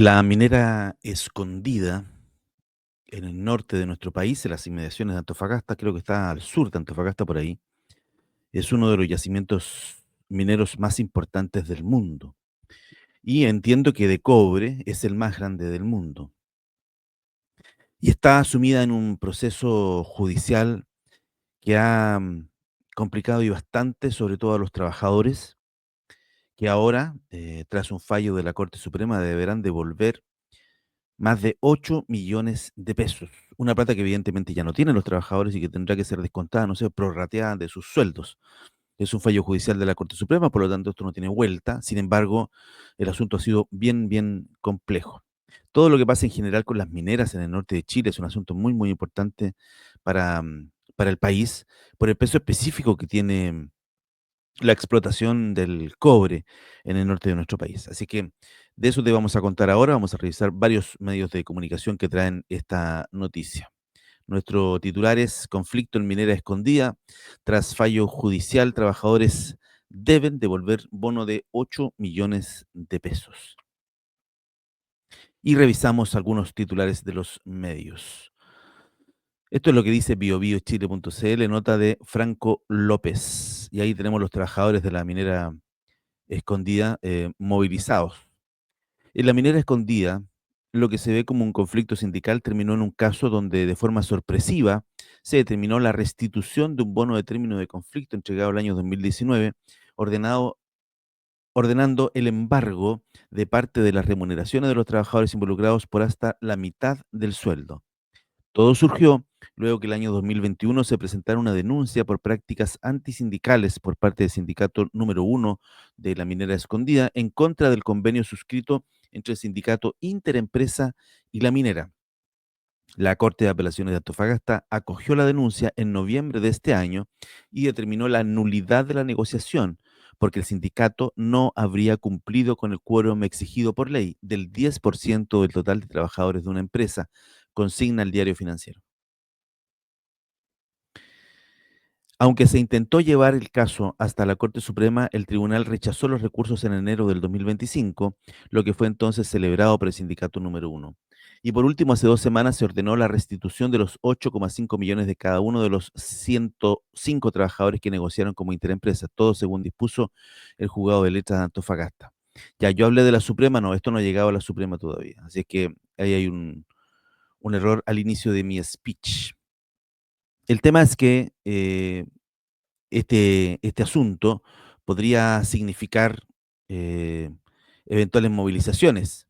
La minera Escondida, en el norte de nuestro país, en las inmediaciones de Antofagasta, creo que está al sur de Antofagasta por ahí, es uno de los yacimientos mineros más importantes del mundo. Y entiendo que de cobre es el más grande del mundo. Y está sumida en un proceso judicial que ha complicado y bastante, sobre todo a los trabajadores, que ahora, tras un fallo de la Corte Suprema, deberán devolver más de 8 millones de pesos. Una plata que evidentemente ya no tienen los trabajadores y que tendrá que ser descontada, no sé, prorrateada de sus sueldos. Es un fallo judicial de la Corte Suprema, por lo tanto esto no tiene vuelta. Sin embargo, el asunto ha sido bien, bien complejo. Todo lo que pasa en general con las mineras en el norte de Chile es un asunto muy, muy importante para el país, por el peso específico que tiene la explotación del cobre en el norte de nuestro país. Así que de eso te vamos a contar ahora. Vamos a revisar varios medios de comunicación que traen esta noticia. Nuestro titular es Conflicto en minera escondida. Tras fallo judicial, trabajadores deben devolver bono de 8 millones de pesos. Y revisamos algunos titulares de los medios. Esto es lo que dice biobiochile.cl, nota de Franco López. Y ahí tenemos los trabajadores de la minera escondida, movilizados. En la minera escondida, lo que se ve como un conflicto sindical terminó en un caso donde de forma sorpresiva se determinó la restitución de un bono de término de conflicto entregado el año 2019, ordenado, ordenando el embargo de parte de las remuneraciones de los trabajadores involucrados por hasta la mitad del sueldo. Todo surgió luego que el año 2021 se presentara una denuncia por prácticas antisindicales por parte del sindicato número uno de la minera escondida en contra del convenio suscrito entre el sindicato Interempresa y la minera. La Corte de Apelaciones de Antofagasta acogió la denuncia en noviembre de este año y determinó la nulidad de la negociación porque el sindicato no habría cumplido con el quórum exigido por ley del 10% del total de trabajadores de una empresa, consigna el diario financiero. Aunque se intentó llevar el caso hasta la Corte Suprema, el tribunal rechazó los recursos en enero del 2025, lo que fue entonces celebrado por el sindicato número uno. Y por último, hace 2 semanas se ordenó la restitución de los 8,5 millones de cada uno de los 105 trabajadores que negociaron como interempresa, todo según dispuso el juzgado de letras de Antofagasta. Ya, yo hablé de la Suprema, no, esto no ha llegado a la Suprema todavía, así es que ahí hay un error al inicio de mi speech. El tema es que este asunto podría significar eh, eventuales movilizaciones.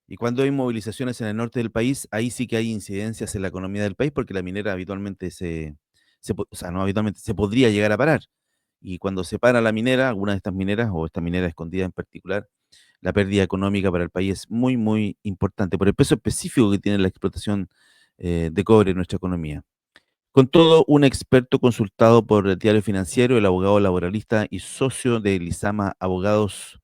Y cuando hay movilizaciones en el norte del país, ahí sí que hay incidencias en la economía del país porque la minera habitualmente o sea, no habitualmente, se podría llegar a parar. Y cuando se para la minera, alguna de estas mineras, o esta minera escondida en particular, la pérdida económica para el país es muy, muy importante por el peso específico que tiene la explotación de cobre en nuestra economía. Con todo, un experto consultado por el Diario Financiero, el abogado laboralista y socio de Lizama Abogados,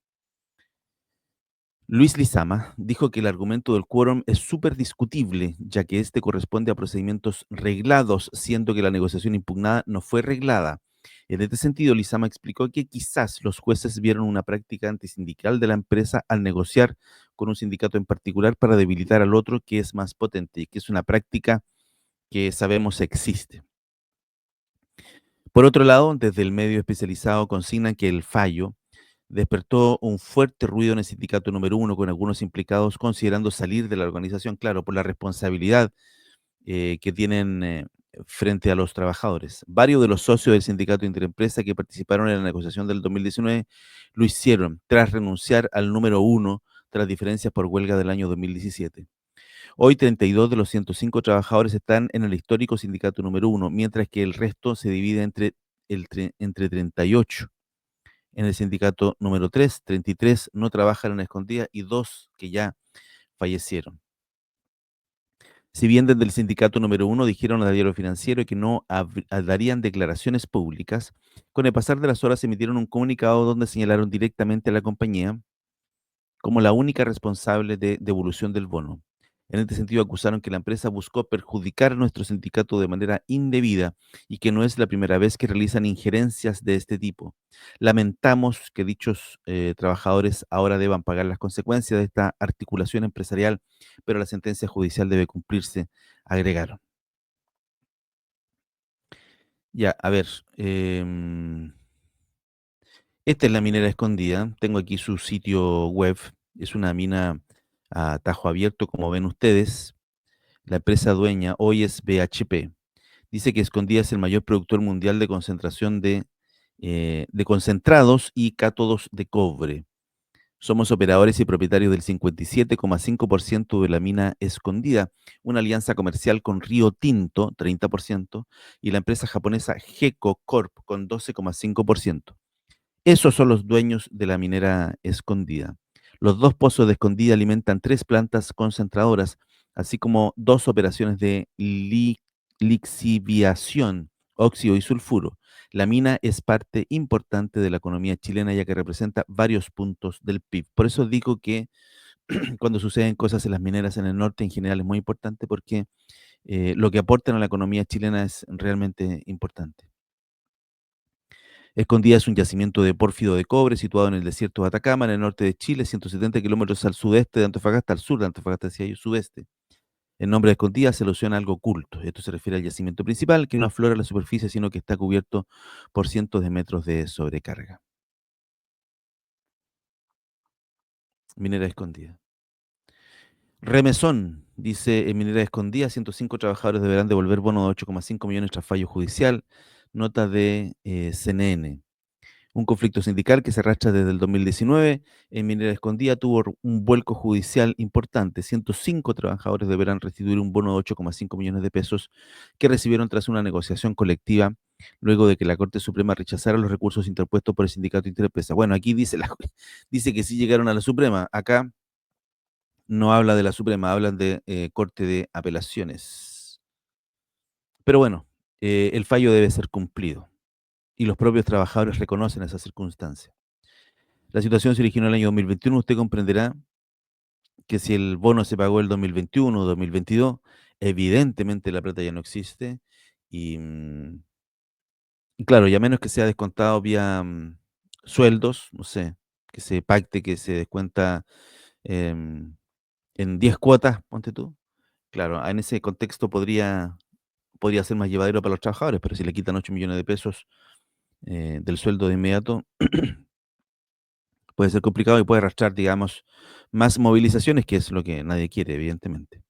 Luis Lizama, dijo que el argumento del quórum es súper discutible, ya que este corresponde a procedimientos reglados, siendo que la negociación impugnada no fue reglada. En este sentido, Lizama explicó que quizás los jueces vieron una práctica antisindical de la empresa al negociar con un sindicato en particular para debilitar al otro que es más potente y que es una práctica que sabemos existe. Por otro lado, desde el medio especializado consignan que el fallo despertó un fuerte ruido en el sindicato número uno, con algunos implicados considerando salir de la organización, claro, por la responsabilidad que tienen frente a los trabajadores. Varios de los socios del sindicato Interempresa que participaron en la negociación del 2019 lo hicieron tras renunciar al número uno tras diferencias por huelga del año 2017. Hoy 32 de los 105 trabajadores están en el histórico sindicato número uno, mientras que el resto se divide entre 38 en el sindicato número 3, 33 no trabajan en la escondida y 2 que ya fallecieron. Si bien desde el sindicato número uno dijeron al diario financiero que no darían declaraciones públicas, con el pasar de las horas emitieron un comunicado donde señalaron directamente a la compañía como la única responsable de devolución del bono. En este sentido, acusaron que la empresa buscó perjudicar a nuestro sindicato de manera indebida y que no es la primera vez que realizan injerencias de este tipo. Lamentamos que dichos trabajadores ahora deban pagar las consecuencias de esta articulación empresarial, pero la sentencia judicial debe cumplirse, agregaron. Ya, a ver, esta es la minera escondida. Tengo aquí su sitio web. Es una mina a tajo abierto, como ven ustedes. La empresa dueña hoy es BHP. Dice que Escondida es el mayor productor mundial de concentración de concentrados y cátodos de cobre. Somos operadores y propietarios del 57,5% de la mina Escondida, una alianza comercial con Río Tinto, 30%, y la empresa japonesa GECO Corp con 12,5%. Esos son los dueños de la minera Escondida. Los dos pozos de Escondida alimentan tres plantas concentradoras, así como dos operaciones de lixiviación, óxido y sulfuro. La mina es parte importante de la economía chilena ya que representa varios puntos del PIB. Por eso digo que cuando suceden cosas en las mineras en el norte en general es muy importante porque lo que aportan a la economía chilena es realmente importante. Escondida es un yacimiento de pórfido de cobre situado en el desierto de Atacama, en el norte de Chile, 170 kilómetros al sudeste de Antofagasta, al sur de Antofagasta, hacia el sudeste. El nombre de Escondida se alusiona a algo oculto. Esto se refiere al yacimiento principal, que no aflora la superficie, sino que está cubierto por cientos de metros de sobrecarga. Minera Escondida. Remesón, dice en Minera Escondida, 105 trabajadores deberán devolver bono de 8,5 millones tras fallo judicial. Nota de CNN. Un conflicto sindical que se arrastra desde el 2019 en Minera Escondida tuvo un vuelco judicial importante. 105 trabajadores deberán restituir un bono de 8,5 millones de pesos que recibieron tras una negociación colectiva luego de que la Corte Suprema rechazara los recursos interpuestos por el sindicato Interempresa. Bueno, aquí dice, dice que sí llegaron a la Suprema. Acá no habla de la Suprema, hablan de Corte de Apelaciones. Pero bueno, el fallo debe ser cumplido y los propios trabajadores reconocen esa circunstancia. La situación se originó en el año 2021. Usted comprenderá que si el bono se pagó el 2021 o 2022, evidentemente la plata ya no existe. Y, y claro, y a menos que sea descontado vía sueldos, no sé, que se pacte, que se descuenta em, en 10 cuotas, ponte tú. Claro, en ese contexto podría ser más llevadero para los trabajadores, pero si le quitan 8 millones de pesos del sueldo de inmediato, puede ser complicado y puede arrastrar, digamos, más movilizaciones, que es lo que nadie quiere, evidentemente.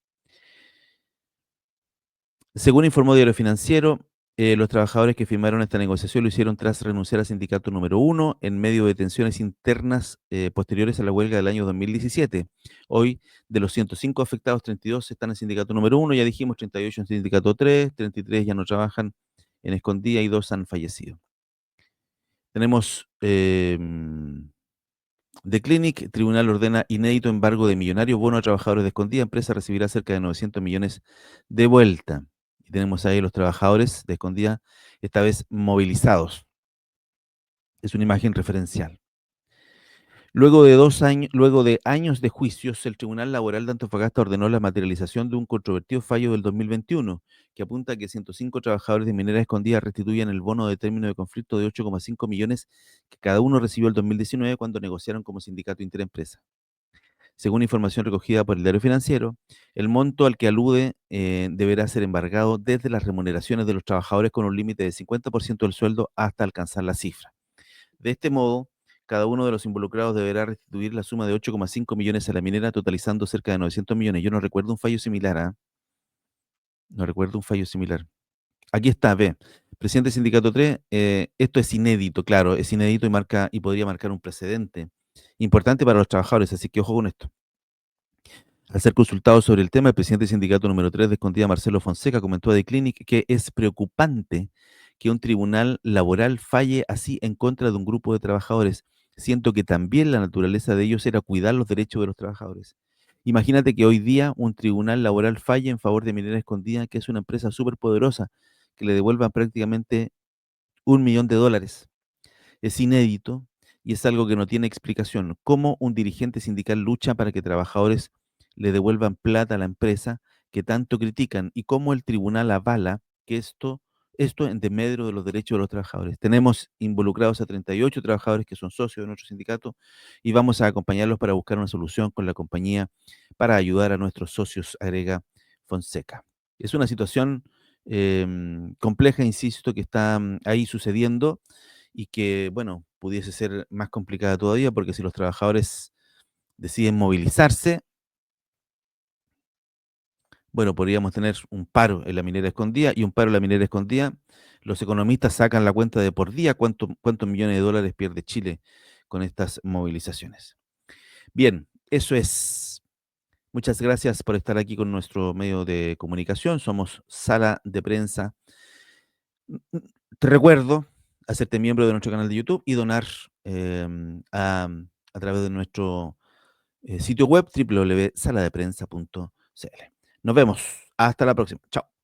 Según informó Diario Financiero, los trabajadores que firmaron esta negociación lo hicieron tras renunciar al sindicato número uno en medio de tensiones internas posteriores a la huelga del año 2017. Hoy, de los 105 afectados, 32 están en sindicato número uno, ya dijimos, 38 en sindicato 3, 33 ya no trabajan en Escondida y 2 han fallecido. Tenemos The Clinic, tribunal ordena inédito embargo de millonarios bono a trabajadores de Escondida. Empresa recibirá cerca de 900 millones de vuelta. Y tenemos ahí los trabajadores de Escondida, esta vez movilizados. Es una imagen referencial. Luego de años de juicios, el Tribunal Laboral de Antofagasta ordenó la materialización de un controvertido fallo del 2021 que apunta a que 105 trabajadores de Minera Escondida restituyan el bono de término de conflicto de 8,5 millones que cada uno recibió el 2019 cuando negociaron como sindicato interempresa. Según información recogida por el Diario Financiero, el monto al que alude deberá ser embargado desde las remuneraciones de los trabajadores con un límite de 50% del sueldo hasta alcanzar la cifra. De este modo, cada uno de los involucrados deberá restituir la suma de 8,5 millones a la minera, totalizando cerca de 900 millones. Yo no recuerdo un fallo similar, ¿ah? No recuerdo un fallo similar. Aquí está, ve. Presidente del Sindicato 3, esto es inédito, claro, es inédito y marca y podría marcar un precedente importante para los trabajadores, así que ojo con esto. Al ser consultado sobre el tema, el presidente del sindicato número 3 de Escondida, Marcelo Fonseca, comentó a The Clinic que es preocupante que un tribunal laboral falle así en contra de un grupo de trabajadores. Siento que también la naturaleza de ellos era cuidar los derechos de los trabajadores. Imagínate que hoy día un tribunal laboral falle en favor de Minera Escondida, que es una empresa súper poderosa, que le devuelvan prácticamente $1 millón. Es inédito y es algo que no tiene explicación. ¿Cómo un dirigente sindical lucha para que trabajadores le devuelvan plata a la empresa que tanto critican y cómo el tribunal avala que esto en desmedro de los derechos de los trabajadores. Tenemos involucrados a 38 trabajadores que son socios de nuestro sindicato y vamos a acompañarlos para buscar una solución con la compañía para ayudar a nuestros socios, agrega Fonseca. Es una situación compleja, insisto, que está ahí sucediendo y que, bueno, pudiese ser más complicada todavía porque si los trabajadores deciden movilizarse, bueno, podríamos tener un paro en la minera escondida y un paro en la minera escondida. Los economistas sacan la cuenta de por día cuántos millones de dólares pierde Chile con estas movilizaciones. Bien, eso es. Muchas gracias por estar aquí con nuestro medio de comunicación. Somos Sala de Prensa. Te recuerdo hacerte miembro de nuestro canal de YouTube y donar a través de nuestro sitio web www.saladeprensa.cl. Nos vemos. Hasta la próxima. Chao.